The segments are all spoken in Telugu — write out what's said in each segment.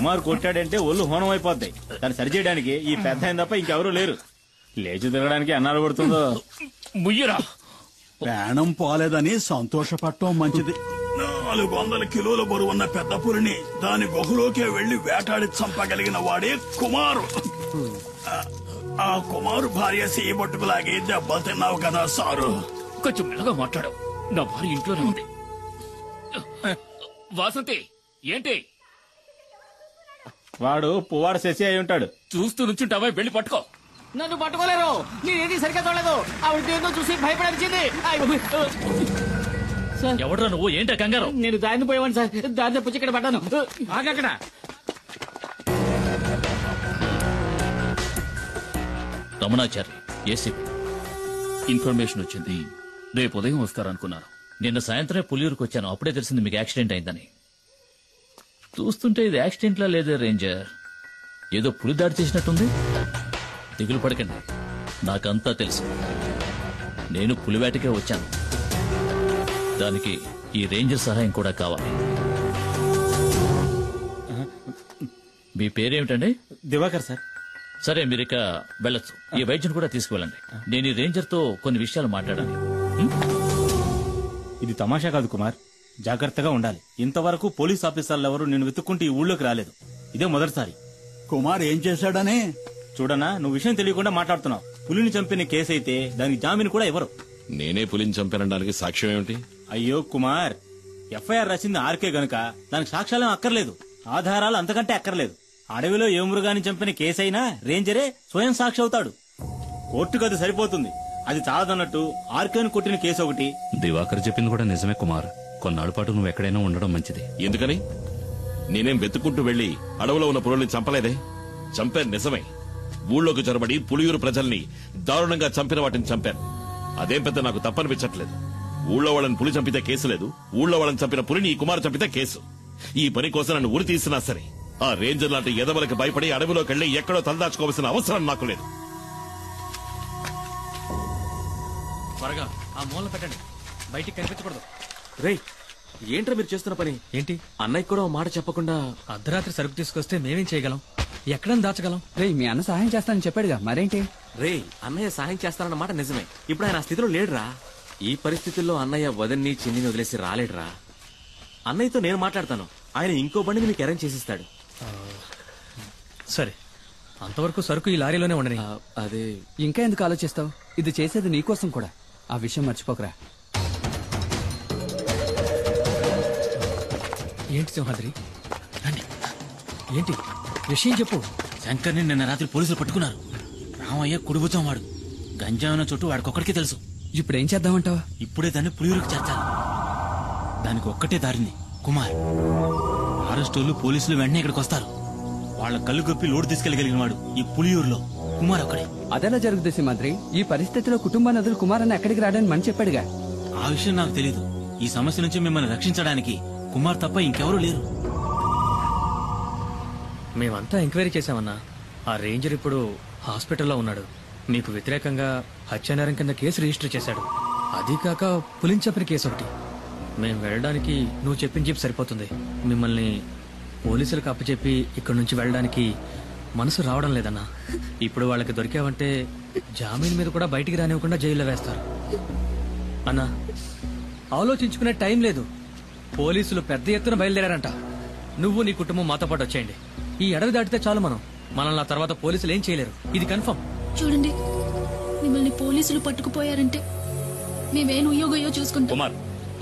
కుమార్ కొట్టాడంటే ఒళ్ళు హోనం అయిపోద్ది. దాన్ని సరిచేయడానికి ఈ పెద్ద ఆయన తప్ప ఇంకెవరూ లేరు. లేచి తిరగడానికి అన్నాలు పడుతుందో. ముయ్యరా, ప్రాణం పోలేదని సంతోషపడటం మంచిది. 400 కిలోల బరువున్న పెద్ద పులిని దాని గుహలోకే వెళ్లి వేటాడి చంపగలిగిన వాడే కుమారు. ఆ కుమారు భార్య చేయబట్టుకులాగే దెబ్బలు తిన్నావు కదా సారు. కొంచెం మెల్లగా మాట్లాడావు. నా భార్య ఇంట్లోనే ఉంది. వాసంతి ఏంటి? వాడు పువ్వాడు శశి అయి ఉంటాడు. చూస్తూ నుంచుంటావా? వెళ్ళి పట్టుకో. నన్ను పట్టుకోలేరు. నేనేది సరిగ్గా చూడలేదు. ఆవిడ దేంతో చూసి భయపడాల్సింది. ఎవడ్రా నువ్వు? ఏంటా కంగారు? నేను దారిని పోయేవాడిని సార్. దారిని పుచ్చి ఇక్కడ పడ్డాను. ఆగక్కడ. రమణాచారి, ఏసీపీ. ఇన్ఫర్మేషన్ వచ్చింది. రేపు ఉదయం వస్తారనుకున్నాను. నిన్న సాయంత్రమే పులియూరుకు వచ్చాను. అప్పుడే తెలిసింది మీకు యాక్సిడెంట్ అయిందని. చూస్తుంటే ఇది యాక్సిడెంట్లా లేదే రేంజర్. ఏదో పులి దాడి చేసినట్టుంది. దిగులు పడకండి, నాకంతా తెలుసు. నేను పులివేటకే వచ్చాను. దానికి ఈ రేంజర్ సహాయం కూడా కావాలి. మీ పేరేమిటండి? దివాకర్ సార్. సరే, మీరిక వెళ్ళొచ్చు. ఈ వైద్యుని కూడా తీసుకువెళ్ళండి. నేను ఈ రేంజర్ తో కొన్ని విషయాలు మాట్లాడాలి. ఇది తమాషా కాదు కుమార్, జాగ్రత్తగా ఉండాలి. ఇంతవరకు పోలీస్ ఆఫీసర్లు ఎవరు నేను వెతుక్కుంటూ ఈ ఊళ్ళోకి రాలేదు. ఇదే మొదటిసారి. కుమార్ ఏం చేశాడని? చూడనా, నువ్వు విషయం తెలియకుండా మాట్లాడుతున్నావు. పులిని చంపిన కేసు అయితే దానికి జామీన్ కూడా ఇవ్వరు. నేనే పులిని చంపానడానికి సాక్ష్యం ఏమిటి? అయ్యో కుమార్, ఎఫ్ఐఆర్ రాసింది ఆర్కే గనుక దానికి సాక్ష్యాలేం అక్కర్లేదు. ఆధారాలు అంతకంటే అక్కర్లేదు. అడవిలో ఏ మృగాన్ని చంపిన కేసైనా రేంజరే స్వయం సాక్షి అవుతాడు. కోర్టుకు అది సరిపోతుంది. అది చాలదన్నట్టు ఆర్కేను కొట్టిన కేసు ఒకటి. దివాకర్ చెప్పింది కూడా నిజమే కుమార్. కొన్నాళ్ళ పాటు నువ్వు ఎక్కడైనా ఉండడం మంచిది. ఎందుకని? నేనేం వెతుక్కుంటూ వెళ్లి అడవులో ఉన్న పులుల్ని చంపలేదే. చంపాను నిజమే. ఊళ్ళోకి చొరబడి పులియూరు ప్రజల్ని దారుణంగా చంపిన వాటిని చంపాను. అదేం పెద్ద నాకు తప్పనిపించట్లేదు. ఊళ్ళో వాళ్ళని పులి చంపితే కేసు లేదు. ఊళ్ళో వాళ్ళని చంపిన పులిని ఈ కుమారు చంపితే కేసు. ఈ పని కోసం నన్ను ఉరి తీసినా సరే ఆ రేంజర్ లాంటి ఎదవలకు భయపడి అడవిలోకి వెళ్లి ఎక్కడో తలదాచుకోవాల్సిన అవసరం నాకు లేదు. త్వరగా ఆ మూల పెట్టండి, బయటికి కనిపించకూడదు. రేయ్, ఏంట్రా మీరు చేస్తున్న పని? ఏంటి? అన్నయ్య కూడా మాట చెప్పకుండా అర్ధరాత్రి సరుకు తీసుకొస్తే మేమేం చేయగలం? ఎక్కడని దాచగలం? రేయ్, మీ అన్న సహాయం చేస్తానని చెప్పాడుగా, మరేంటి? రేయ్, అన్నయ్య సహాయం చేస్తానన్న మాట నిజమే. ఇప్పుడు ఆయన ఆ స్థితిలో లేడురా. ఈ పరిస్థితుల్లో అన్నయ్య వదన్ని చిన్నిని వదిలేసి రాలేడురా. అన్నయ్యతో నేను మాట్లాడతాను. ఆయన ఇంకో బండిని మీకు అరేంజ్ చేసిస్తాడు. సరే, అంతవరకు సరుకు ఈ లారీలోనే ఉండని. అదే ఇంకా ఎందుకు ఆలోచిస్తావు? ఇది చేసేది నీకోసం కూడా. ఆ విషయం మర్చిపోకరా. ఏంటి సింహాద్రి? రండి. ఏంటి విషయం చెప్పు. శంకర్ని నిన్న రాత్రి పోలీసులు పట్టుకున్నారు. రామయ్య కుడిబుచ్చం వాడు. గంజాయిన చుట్టూ వాడికొక్కడికే తెలుసు. ఇప్పుడు ఏం చేద్దామంటావా? ఇప్పుడే దాన్ని పులియూరుకు చేర్చాలి. దానికి ఒక్కటే దారింది, కుమార్. అరెస్టోళ్ళు పోలీసులు వెంటనే ఇక్కడికి వస్తారు. వాళ్ళ కళ్ళు గొప్పి లోడు తీసుకెళ్లగలిగిన వాడు ఈ పులియూరులో కుమార్ ఒక్కడే. అదెలా జరుగుతుంది సింహాద్రి? ఈ పరిస్థితిలో కుటుంబాన్ని వదిలి కుమార్ అన్న ఎక్కడికి రాడని మని చెప్పాడుగా. ఆ విషయం నాకు తెలీదు. ఈ సమస్య నుంచి మిమ్మల్ని రక్షించడానికి కుమార్ తప్ప ఇంకెవరూ లేరు. మేమంతా ఎంక్వైరీ చేశామన్నా. ఆ రేంజర్ ఇప్పుడు హాస్పిటల్లో ఉన్నాడు. మీకు వ్యతిరేకంగా హత్యానేరం కింద కేసు రిజిస్టర్ చేశాడు. అది కాక పులిని చంపిన కేసు ఒకటి. మేం వెళ్ళడానికి నువ్వు చెప్పిన జీప్ సరిపోతుంది. మిమ్మల్ని పోలీసులకు అప్పచెప్పి ఇక్కడి నుంచి వెళ్ళడానికి మనసు రావడం లేదన్నా. ఇప్పుడు వాళ్ళకి దొరికావంటే జామీన్ మీద కూడా బయటికి రానివ్వకుండా జైల్లో వేస్తారు. అన్నా, ఆలోచించుకునే టైం లేదు. పోలీసులు పెద్ద ఎత్తున బయలుదేరారంట. నువ్వు నీ కుటుంబం మాతో పాటు వచ్చేయండి. ఈ అడవి దాటితే చాలు మనల్ని ఆ తర్వాత పోలీసులు ఏం చేయలేరు. ఇది కన్ఫర్మ్. చూడండి, మిమ్మల్ని పోలీసులు పట్టుకుపోయారంటే మేమేం ఉయ్యోగయ్యో చూసుకుంటాం. కుమార్,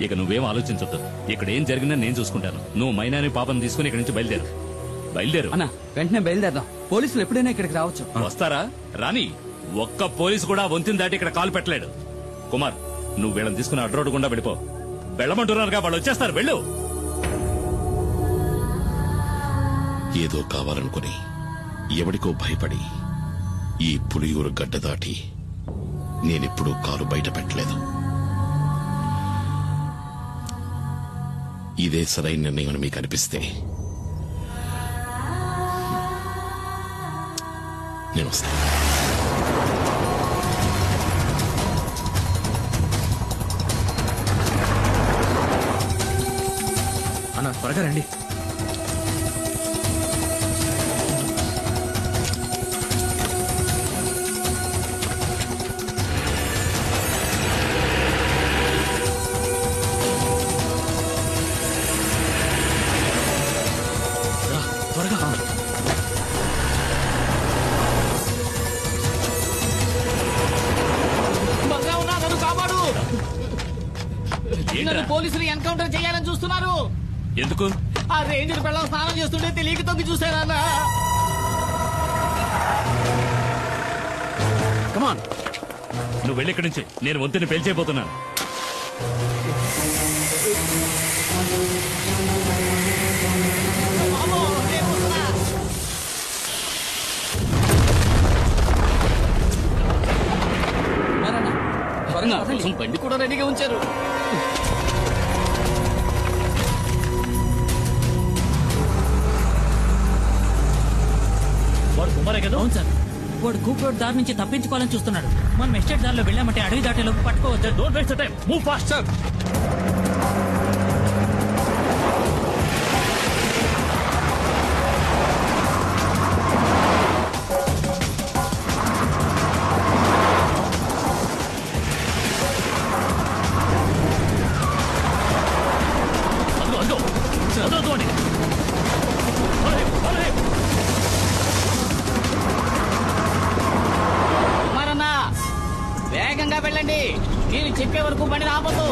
ఇక నువ్వేం ఆలోచించొద్దు. ఇక్కడ ఏం జరిగిందో నేను చూసుకుంటాను. నువ్వు మైనాని పాపను తీసుకుని ఇక్కడి నుంచి బయలుదేరు. అన్నా, వెంటనే బయలుదేరదాం. పోలీసులు ఎప్పుడైనా ఇక్కడికి రావచ్చు. వస్తారా? రాని. ఒక్క పోలీసు కూడా వంతిని దాటి ఇక్కడ కాలు పెట్టలేడు. కుమార్, నువ్వు వీళ్ళని తీసుకుని అడ్డు రోడ్డు గుండా వెళ్ళిపో. వెళ్ళమంటున్నారుగా, వాళ్ళు వచ్చేస్తారు. వెళ్ళు. ఏదో కావాలనుకుని ఎవడికో భయపడి ఈ పులియూరు గడ్డ దాటి నేనెప్పుడూ కాలు బయట పెట్టలేదు. ఇదే సరైన నిర్ణయం మీకు అనిపిస్తే నేను వస్తాను. అన్న, త్వరగా రండి. ఎన్కౌంటర్ చేయాలని చూస్తున్నారు. ఎందుకు? ఆ రేంజర్ పిల్లలు స్నానం చేస్తుంటే తెలియక తొంగి చూసానన్నా. కమాన్, నువ్వు వెళ్ళి ఇక్కడి నుంచి. నేను వంతుని పేల్చేయబోతున్నాను. బండి కూడా రెడీగా ఉంచారు. వాడు కుమారే కదా? అవును సార్. వాడు కూప్ రోడ్ దారి నుంచి తప్పించుకోవాలని చూస్తున్నాడు. మనం ఎస్టేట్ దారిలో వెళ్ళామంటే అడవి దాటేలోపు పట్టుకోవచ్చు. Don't waste the time, move fast sir. వేగంగా వెళ్ళండి. నేను చెప్పే వరకు బండి రాబోతు.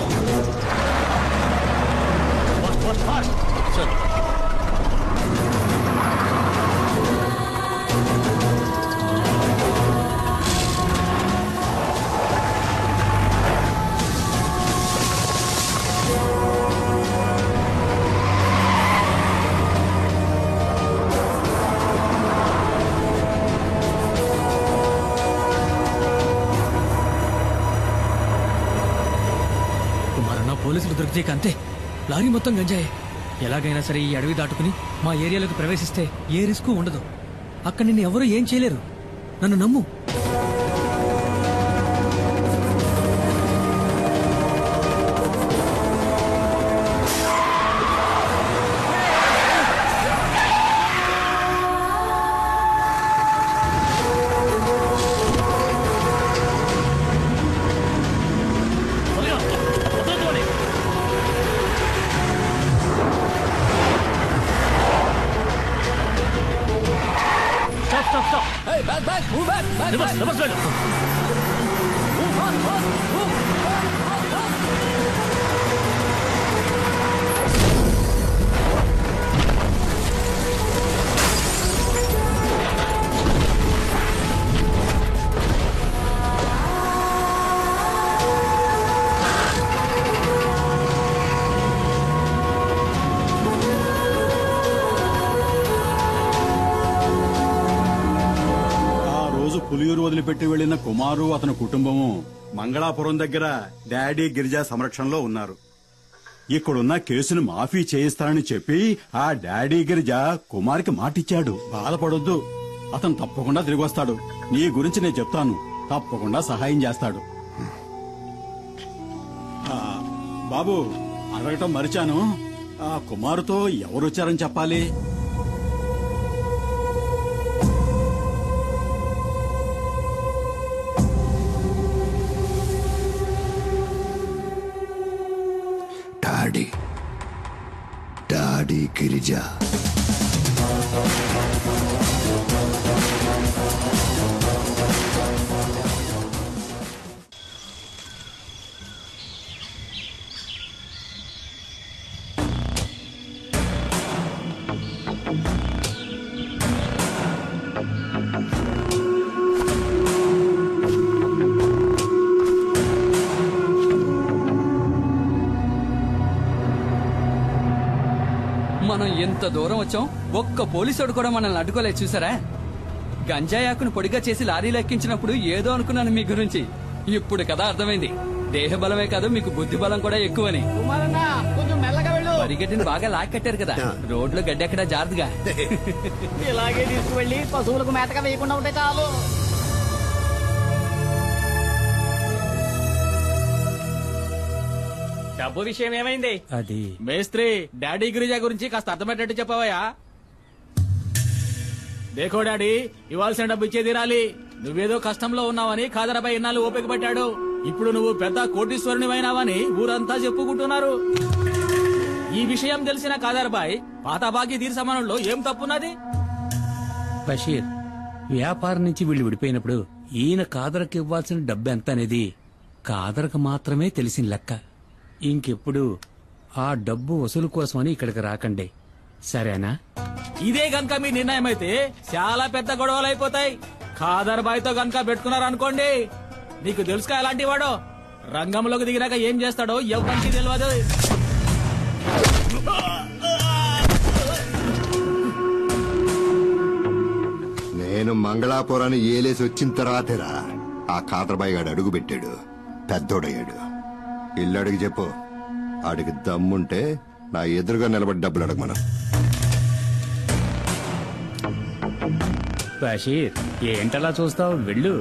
పోలీసులు దొరికితే అంతే. లారీ మొత్తం గంజాయే. ఎలాగైనా సరే ఈ అడవి దాటుకుని మా ఏరియాలోకి ప్రవేశిస్తే ఏ రిస్క్ ఉండదు. అక్కడ నిన్ను ఎవరూ ఏం చేయలేరు. నన్ను నమ్ము. పులియూరు వదిలిపెట్టి వెళ్లిన కుమారు అతని కుటుంబము మంగళాపురం దగ్గర డాడీ గిరిజా సంరక్షణలో ఉన్నారు. ఇక్కడున్న కేసును మాఫీ చేయిస్తానని చెప్పి ఆ డాడీ గిరిజా కుమార్కి మాటిచ్చాడు. బాధపడొద్దు, అతను తప్పకుండా తిరిగి వస్తాడు. నీ గురించి నేను చెప్తాను, తప్పకుండా సహాయం చేస్తాడు. బాబు, అడగటం మరిచాను, ఆ కుమారుతో ఎవరొచ్చారని చెప్పాలి? డాడీ గిరిజా. మనం ఎంత దూరం వచ్చాం, ఒక్క పోలీసుడు కూడా మనల్ని అడ్డుకోలేదు. చూసారా, గంజాయాకును పొడిగా చేసి లారీలో ఎక్కించినప్పుడు ఏదో అనుకున్నాను మీ గురించి. ఇప్పుడు కదా అర్థమైంది, దేహ బలమే కాదు మీకు బుద్ధి బలం కూడా ఎక్కువని. పరిగెట్టిని బాగా లాక్కట్టారు కదా, రోడ్లో గడ్డెక్కడా జాగ్రత్తగా. ఇలాగే తీసుకువెళ్ళి పశువులకు మేతగా వేయకుండా ఉంటే చాలు. డబ్బు విషయం ఏమైంది? అది మేస్త్రి, డాడీ గిరిజా గురించి కాస్త అర్థమయ్యేటట్టు చెప్పవయ్యా. దేఖో డాడీ, ఇవ్వాల్సిన డబ్బు ఇచ్చే తీరాలి. నువ్వేదో కష్టంలో ఉన్నావని ఖాదరాబాయ్ ఇన్నాళ్ళు ఓపిక పట్టాడు. ఇప్పుడు నువ్వు పెద్ద కోటీశ్వరునివైనావని ఊరంతా చెప్పుకుంటున్నారు. ఈ విషయం తెలిసిన ఖాదరాబాయ్ పాత బాకీ తీర్సమానంలో ఏం తప్పున్నది? బషీర్, వ్యాపారం నుంచి వీళ్ళు విడిపోయినప్పుడు ఈయన కాదరకు ఇవ్వాల్సిన డబ్బు ఎంత అనేది కాదరకు మాత్రమే తెలిసిన లెక్క. ఇంకెప్పుడు ఆ డబ్బు వసూలు కోసమని ఇక్కడికి రాకండి, సరేనా? ఇదే గనక మీ నిర్ణయం అయితే చాలా పెద్ద గొడవలు అయిపోతాయి. ఖాదర్ బాయ్ తో గనక పెట్టుకున్నారనుకోండి, నీకు తెలుసుగా ఎలాంటి వాడో, రంగంలోకి దిగినాక ఏం చేస్తాడో ఎవరికి తెలియదు. నేను మంగళాపురాన్ని ఏలేసి వచ్చిన తర్వాతేరా ఆ ఖాదర్బాయి గాడు అడుగు పెట్టాడు, పెద్దోడయ్యాడు. ఇల్లు అడిగి చెప్పు, ఆడికి దమ్ముంటే నా ఎదురుగా నిలబడి డబ్బులు అడగమను. బషీర్, ఏంటలా చూస్తావు, వెళ్ళు.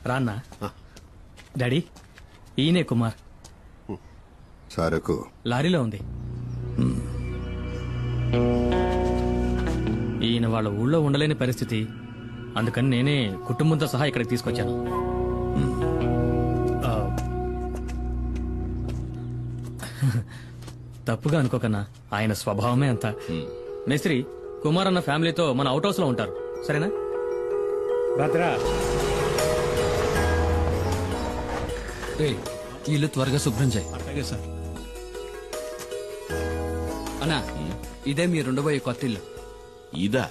రాన్నా. డాడీ, ఈయనే కుమార్. సరుకు లారీలో ఉంది. ఈయన వాళ్ళ ఊళ్ళో ఉండలేని పరిస్థితి, అందుకని నేనే కుటుంబంతో సహా ఇక్కడికి తీసుకొచ్చాను. తప్పుగా అనుకోకన్నా, ఆయన స్వభావమే అంతా. మేస్త్రి, కుమార్ అన్న ఫ్యామిలీతో మన అవుట్ హౌస్ లో ఉంటారు, సరేనా? భద్రా, ఇల్లు త్వరగా శుభ్రం చేయి. అలాగే సార్. అన్నా, ఇదే మీరు ఉండబోయే కొత్త ఇల్లు. ఇదా?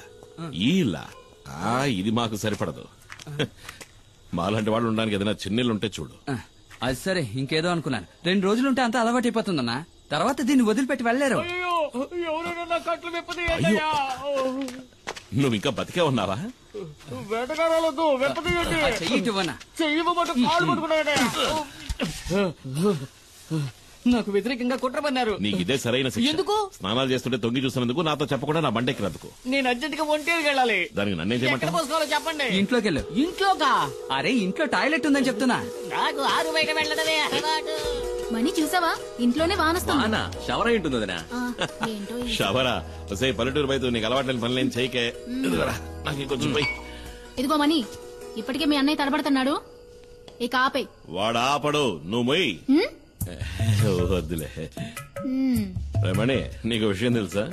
ఈ ఇల్లా? ఇది మాకు సరిపడదు. మాలాంటి వాళ్ళు ఉండడానికి ఏదైనా చిన్నిల్లుంటే చూడు. అది సరే, ఇంకేదో అనుకున్నాను. 2 రోజులుంటే అంతా అలవాటు అయిపోతుందన్నా, తర్వాత దీన్ని వదిలిపెట్టి వెళ్ళలేరు. నువ్వు ఇంకా బతికే ఉన్నావా? నాకు వ్యతిరేకంగా కుట్ర పన్నారు. నీకు ఇదే సరైన శిక్ష. ఎందుకు? స్నానాలు చేస్తుంటే తొంగి చూసినందుకు, నాతో చెప్పకుండా నా బండెక్కినందుకు. నేను అర్జెంట్ గా ఒంటేకి వెళ్ళాలి. దానికి నన్నేం చేయమంటావు? చెప్పండి. ఇంట్లోకి వెళ్ళు. ఇంట్లోకా? అరే, ఇంట్లో టాయిలెట్ ఉందని చెప్తున్నా. నాకు ఆరు బయట వెళ్ళడమే అలవాటు. మణి చూసావా, ఇంట్లోనే వానొస్తుంది. షవర్ అయి ఉంటుంది వదినా. ఏంటో షవరా? వసే పల్లెటూరు బయట నీకు అలవాట్లేని పనులేం చేయకే. నాకు కొంచెం పోయి. ఇదిగో మణి, ఇప్పటికే మీ అన్నయ్య తడబడుతున్నాడు, ఇక ఆపే. వాడు ఆపడు, నువ్వు మొయ్యి. వద్దులే. రమణి, నీకు విషయం తెలుసా?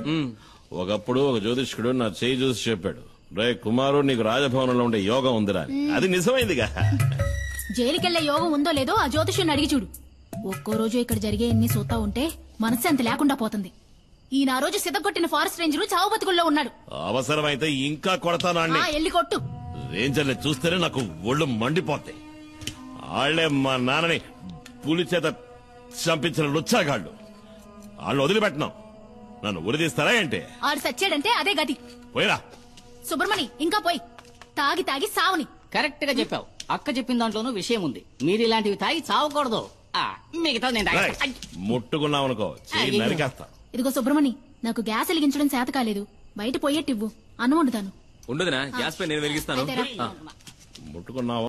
ఒకప్పుడు ఒక జ్యోతిష్కుడు నా చేయి చూసి చెప్పాడు, రే కుమారు, నీకు రాజభవనంలో ఉండే యోగం ఉందిరా. అది నిజమైందిగా. జైలుకెళ్లే యోగం ఉందో లేదో ఆ జ్యోతిష్యుని అడిగి చూడు. ఒక్కో రోజు ఇక్కడ జరిగే ఎన్ని చూస్తా ఉంటే మనశ్శాంతి లేకుండా పోతుంది. ఈయన ఆ రోజు సిద్ధగొట్టిన ఫారెస్ట్ రేంజర్ చావు బతుకుల్లో ఉన్నాడు. అవసరమైతే ఇంకా కొడతాను. ఎల్లి కొట్టు. రేంజర్ని చూస్తేనే నాకు ఒళ్ళు మండిపోతాయి. వాళ్లే మా నాన్నని పులి చేత చంపించిన లుచ్చాగాళ్ళు. వాళ్ళు వదిలిపెట్టినాం, నన్ను ఉరిదీస్తారా ఏంటి? ఆడు సచ్చాడంటే అదే గతి. పోయిరా సుబ్రమణి, ఇంకా పోయి. తాగి తాగి సావుని. కరెక్ట్ గా చెప్పావు. అక్క చెప్పిన దాంట్లోనూ విషయం ఉంది. మీరు ఇలాంటివి తాగి చావకూడదు. మిగతా నేను ముట్టుకున్నావనుకో చెయ్యి నరికేస్తా. ఇదిగో సుబ్రమణి, నాకు గ్యాస్ వెలిగించడం చేత కాలేదు, బయట పోయేట్టివ్వు, అన్నం వండుతాను. ఉండదునా, గ్యాస్ పై నేను వెలిగిస్తాను. ముట్టుకున్నావు